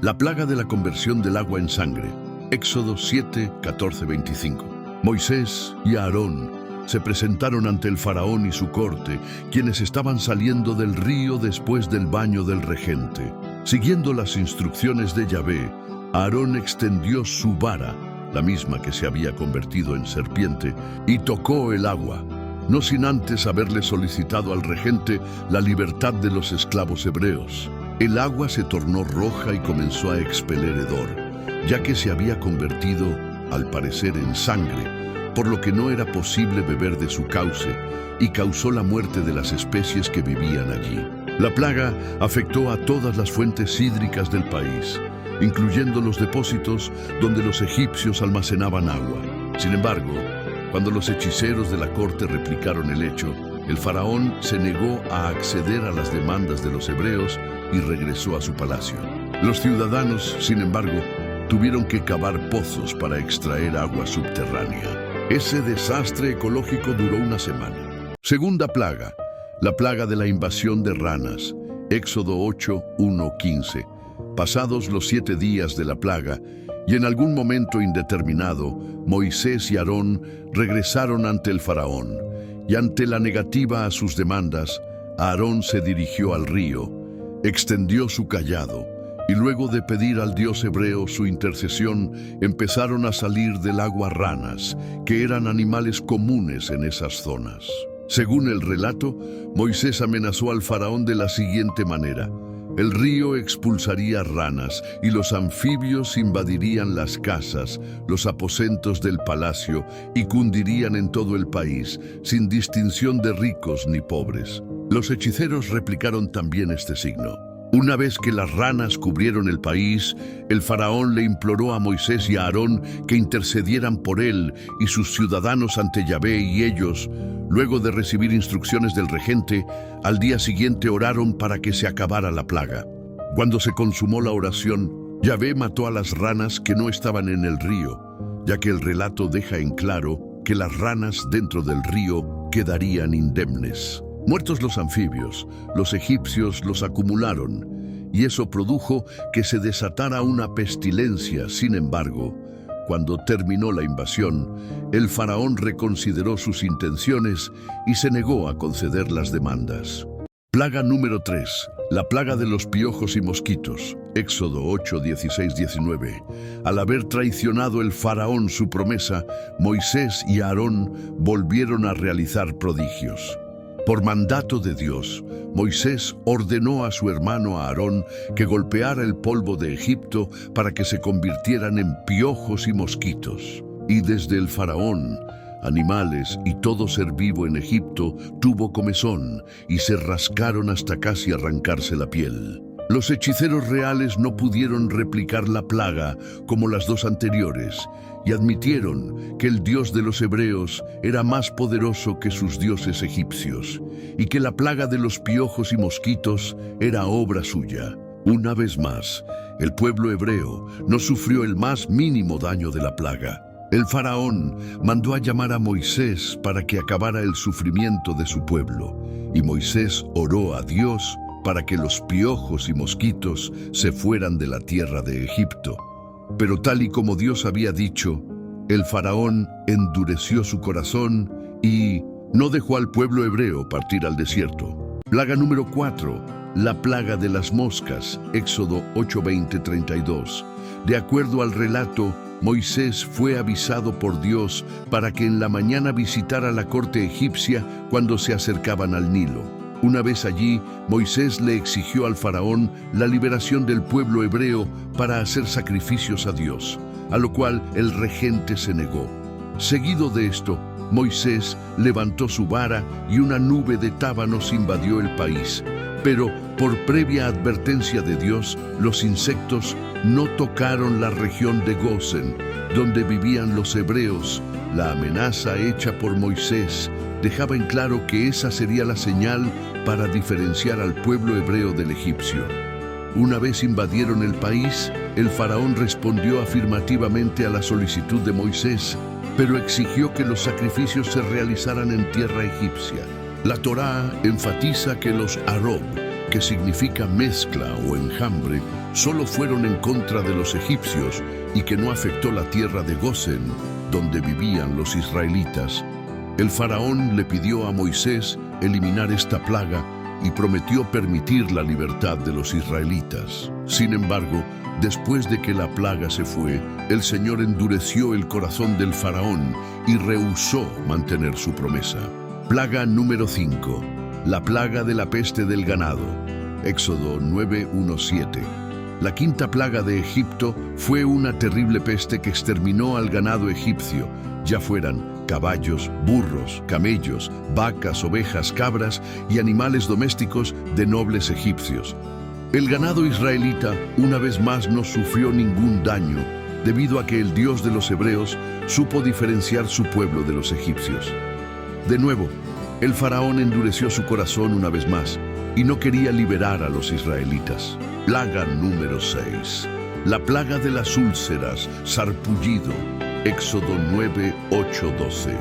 La plaga de la conversión del agua en sangre. Éxodo 7, 14, 25. Moisés y Aarón se presentaron ante el faraón y su corte, quienes estaban saliendo del río después del baño del regente. Siguiendo las instrucciones de Yahvé, Aarón extendió su vara, la misma que se había convertido en serpiente, y tocó el agua, no sin antes haberle solicitado al regente la libertad de los esclavos hebreos. El agua se tornó roja y comenzó a expeler hedor, ya que se había convertido, al parecer, en sangre, por lo que no era posible beber de su cauce, y causó la muerte de las especies que vivían allí. La plaga afectó a todas las fuentes hídricas del país, incluyendo los depósitos donde los egipcios almacenaban agua. Sin embargo, cuando los hechiceros de la corte replicaron el hecho, el faraón se negó a acceder a las demandas de los hebreos y regresó a su palacio. Los ciudadanos, sin embargo, tuvieron que cavar pozos para extraer agua subterránea. Ese desastre ecológico duró una semana. Segunda plaga, la plaga de la invasión de ranas. Éxodo 8, 1, 15. Pasados los 7 días de la plaga, y en algún momento indeterminado, Moisés y Aarón regresaron ante el faraón, y ante la negativa a sus demandas, Aarón se dirigió al río, extendió su cayado, y luego de pedir al Dios hebreo su intercesión, empezaron a salir del agua ranas, que eran animales comunes en esas zonas. Según el relato, Moisés amenazó al faraón de la siguiente manera: el río expulsaría ranas y los anfibios invadirían las casas, los aposentos del palacio y cundirían en todo el país, sin distinción de ricos ni pobres. Los hechiceros replicaron también este signo. Una vez que las ranas cubrieron el país, el faraón le imploró a Moisés y a Aarón que intercedieran por él y sus ciudadanos ante Yahvé, y ellos, luego de recibir instrucciones del regente, al día siguiente oraron para que se acabara la plaga. Cuando se consumó la oración, Yahvé mató a las ranas que no estaban en el río, ya que el relato deja en claro que las ranas dentro del río quedarían indemnes. Muertos los anfibios, los egipcios los acumularon, y eso produjo que se desatara una pestilencia. Sin embargo, cuando terminó la invasión, el faraón reconsideró sus intenciones y se negó a conceder las demandas. Plaga número 3. La plaga de los piojos y mosquitos. Éxodo 8, 16, 19. Al haber traicionado el faraón su promesa, Moisés y Aarón volvieron a realizar prodigios. Por mandato de Dios, Moisés ordenó a su hermano Aarón que golpeara el polvo de Egipto para que se convirtieran en piojos y mosquitos. Y desde el faraón, animales y todo ser vivo en Egipto tuvo comezón y se rascaron hasta casi arrancarse la piel. Los hechiceros reales no pudieron replicar la plaga como las dos anteriores y admitieron que el Dios de los hebreos era más poderoso que sus dioses egipcios y que la plaga de los piojos y mosquitos era obra suya. Una vez más, el pueblo hebreo no sufrió el más mínimo daño de la plaga. El faraón mandó a llamar a Moisés para que acabara el sufrimiento de su pueblo, y Moisés oró a Dios para que los piojos y mosquitos se fueran de la tierra de Egipto. Pero tal y como Dios había dicho, el faraón endureció su corazón y no dejó al pueblo hebreo partir al desierto. Plaga número 4. La plaga de las moscas. Éxodo 8, 20, 32. De acuerdo al relato, Moisés fue avisado por Dios para que en la mañana visitara la corte egipcia cuando se acercaban al Nilo. Una vez allí, Moisés le exigió al faraón la liberación del pueblo hebreo para hacer sacrificios a Dios, a lo cual el regente se negó. Seguido de esto, Moisés levantó su vara y una nube de tábanos invadió el país. Pero, por previa advertencia de Dios, los insectos no tocaron la región de Gosén, donde vivían los hebreos. La amenaza hecha por Moisés dejaba en claro que esa sería la señal para diferenciar al pueblo hebreo del egipcio. Una vez invadieron el país, el faraón respondió afirmativamente a la solicitud de Moisés, pero exigió que los sacrificios se realizaran en tierra egipcia. La Torá enfatiza que los arob, que significa mezcla o enjambre, solo fueron en contra de los egipcios y que no afectó la tierra de Gosén, donde vivían los israelitas. El faraón le pidió a Moisés eliminar esta plaga y prometió permitir la libertad de los israelitas. Sin embargo, después de que la plaga se fue, el Señor endureció el corazón del faraón y rehusó mantener su promesa. Plaga número 5. La plaga de la peste del ganado. Éxodo 9:1-7. La quinta plaga de Egipto fue una terrible peste que exterminó al ganado egipcio, ya fueran caballos, burros, camellos, vacas, ovejas, cabras y animales domésticos de nobles egipcios. El ganado israelita una vez más no sufrió ningún daño debido a que el Dios de los hebreos supo diferenciar su pueblo de los egipcios. De nuevo, el faraón endureció su corazón una vez más y no quería liberar a los israelitas. Plaga número 6. La plaga de las úlceras, sarpullido. Éxodo 9:8-12.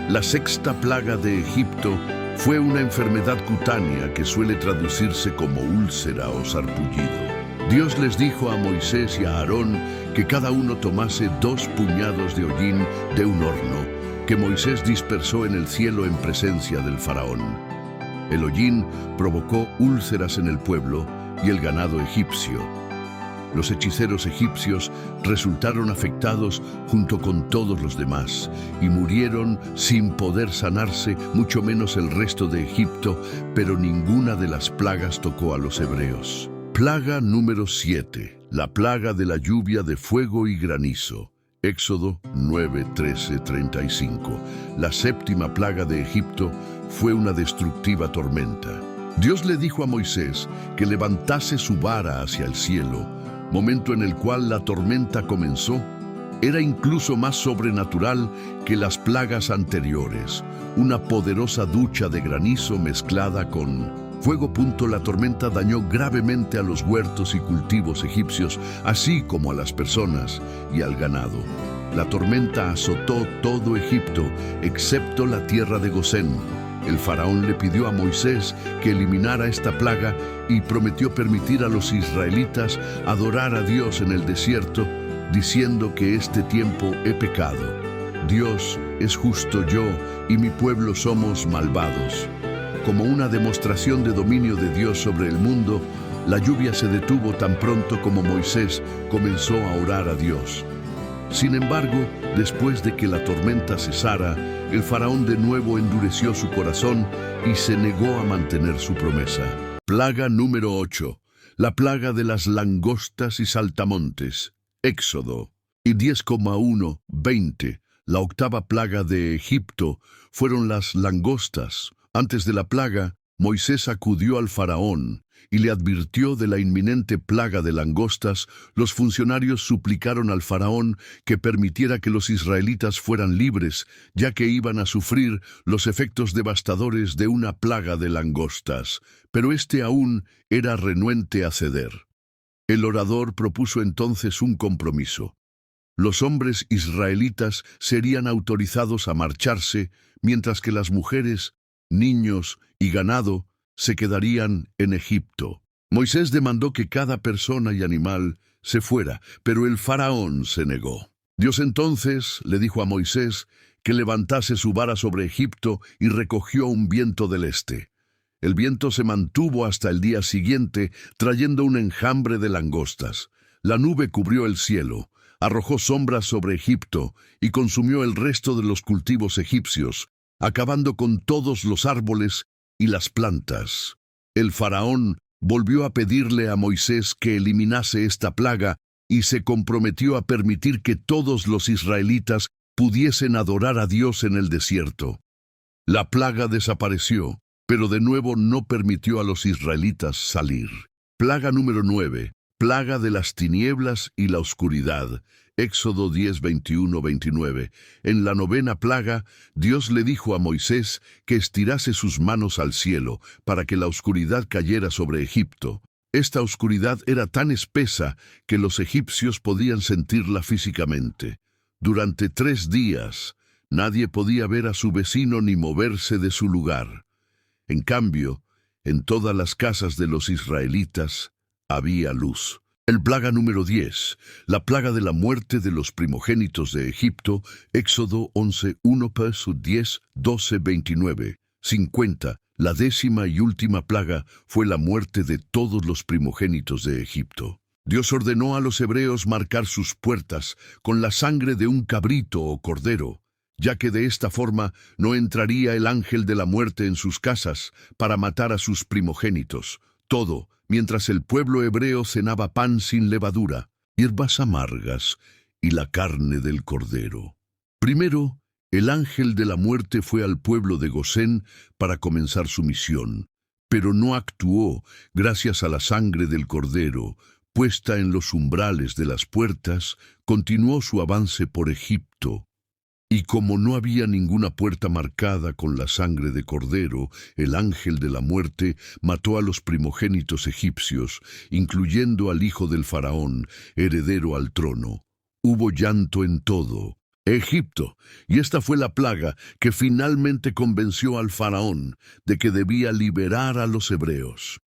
La sexta plaga de Egipto fue una enfermedad cutánea que suele traducirse como úlcera o sarpullido. Dios les dijo a Moisés y a Aarón que cada uno tomase 2 puñados de hollín de un horno, que Moisés dispersó en el cielo en presencia del faraón. El hollín provocó úlceras en el pueblo y el ganado egipcio. Los hechiceros egipcios resultaron afectados junto con todos los demás y murieron sin poder sanarse, mucho menos el resto de Egipto, pero ninguna de las plagas tocó a los hebreos. Plaga número 7. La plaga de la lluvia de fuego y granizo. Éxodo 9:13-35. La séptima plaga de Egipto fue una destructiva tormenta. Dios le dijo a Moisés que levantase su vara hacia el cielo, momento en el cual la tormenta comenzó. Era incluso más sobrenatural que las plagas anteriores, una poderosa ducha de granizo mezclada con fuego. La tormenta dañó gravemente a los huertos y cultivos egipcios, así como a las personas y al ganado. La tormenta azotó todo Egipto, excepto la tierra de Gosén. El faraón le pidió a Moisés que eliminara esta plaga y prometió permitir a los israelitas adorar a Dios en el desierto, diciendo que este tiempo he pecado. Dios es justo, yo y mi pueblo somos malvados. Como una demostración de dominio de Dios sobre el mundo, la lluvia se detuvo tan pronto como Moisés comenzó a orar a Dios. Sin embargo, después de que la tormenta cesara, el faraón de nuevo endureció su corazón y se negó a mantener su promesa. Plaga número 8. La plaga de las langostas y saltamontes. Éxodo 10:1-20. La octava plaga de Egipto fueron las langostas. Antes de la plaga, Moisés acudió al faraón y le advirtió de la inminente plaga de langostas. Los funcionarios suplicaron al faraón que permitiera que los israelitas fueran libres, ya que iban a sufrir los efectos devastadores de una plaga de langostas, pero éste aún era renuente a ceder. El orador propuso entonces un compromiso. Los hombres israelitas serían autorizados a marcharse, mientras que las mujeres, niños y ganado se quedarían en Egipto. Moisés demandó que cada persona y animal se fuera, pero el faraón se negó. Dios entonces le dijo a Moisés que levantase su vara sobre Egipto y recogió un viento del este. El viento se mantuvo hasta el día siguiente, trayendo un enjambre de langostas. La nube cubrió el cielo, arrojó sombras sobre Egipto y consumió el resto de los cultivos egipcios, acabando con todos los árboles y las plantas. El faraón volvió a pedirle a Moisés que eliminase esta plaga y se comprometió a permitir que todos los israelitas pudiesen adorar a Dios en el desierto. La plaga desapareció, pero de nuevo no permitió a los israelitas salir. Plaga número 9. Plaga de las tinieblas y la oscuridad. Éxodo 10:21-29. En la novena plaga, Dios le dijo a Moisés que estirase sus manos al cielo para que la oscuridad cayera sobre Egipto. Esta oscuridad era tan espesa que los egipcios podían sentirla físicamente. Durante 3 días, nadie podía ver a su vecino ni moverse de su lugar. En cambio, en todas las casas de los israelitas había luz. El plaga número 10, la plaga de la muerte de los primogénitos de Egipto, Éxodo 11, 1 verso 10, 12, 29, 50. La 10ª y última plaga fue la muerte de todos los primogénitos de Egipto. Dios ordenó a los hebreos marcar sus puertas con la sangre de un cabrito o cordero, ya que de esta forma no entraría el ángel de la muerte en sus casas para matar a sus primogénitos. Todo mientras el pueblo hebreo cenaba pan sin levadura, hierbas amargas y la carne del cordero. Primero, el ángel de la muerte fue al pueblo de Gosén para comenzar su misión, pero no actuó gracias a la sangre del cordero, puesta en los umbrales de las puertas, continuó su avance por Egipto. Y como no había ninguna puerta marcada con la sangre de cordero, el ángel de la muerte mató a los primogénitos egipcios, incluyendo al hijo del faraón, heredero al trono. Hubo llanto en todo Egipto, y esta fue la plaga que finalmente convenció al faraón de que debía liberar a los hebreos.